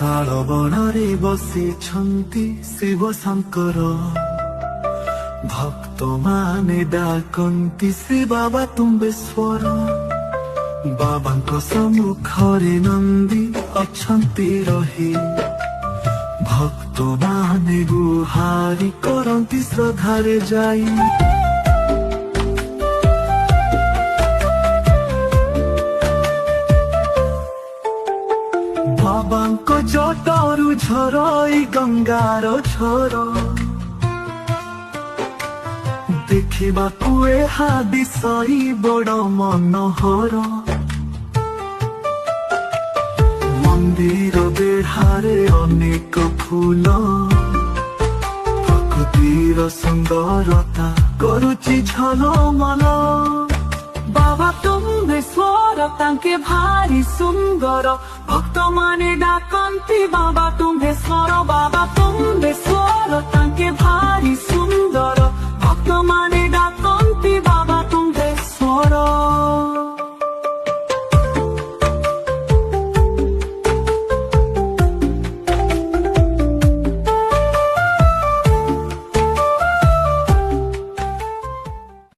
ଶାଳ ବଣରେ ବସିଛନ୍ତି ଶିବ ଶଙ୍କର। ଭକ୍ତମାନେ ଡାକନ୍ତି ଶ୍ରୀ ବାବା ତୁମ୍ବେଶ୍ୱର। ବାବାଙ୍କ ସମ୍ମୁଖରେ ନନ୍ଦୀ ଅଛନ୍ତି ରହି। ଭକ୍ତମାନେ ଗୁହାରି କରନ୍ତି ଶ୍ରଦ୍ଧାରେ ଯାଇ। ବାବାଙ୍କ ଜଟରୁ ଝରଇ ଗଙ୍ଗାର ଝର। ଦେଖିବାକୁ ଏହା ଦିଶଇ ବଡ଼ ମନୋହର। ମନ୍ଦିର ବେଢ଼ାରେ ଅନେକ ଫୁଲ। ପ୍ରକୃତିର ସୁନ୍ଦରତା କରୁଛି ଝଲମଲ। ବାବା ତୁମ୍ବେଶ୍ୱର ତାଙ୍କେ ଭାରି ସୁନ୍ଦର। ଭକ୍ତମାନେ ଡାକନ୍ତି ବାବା ତୁମ୍ବେଶ୍ୱର।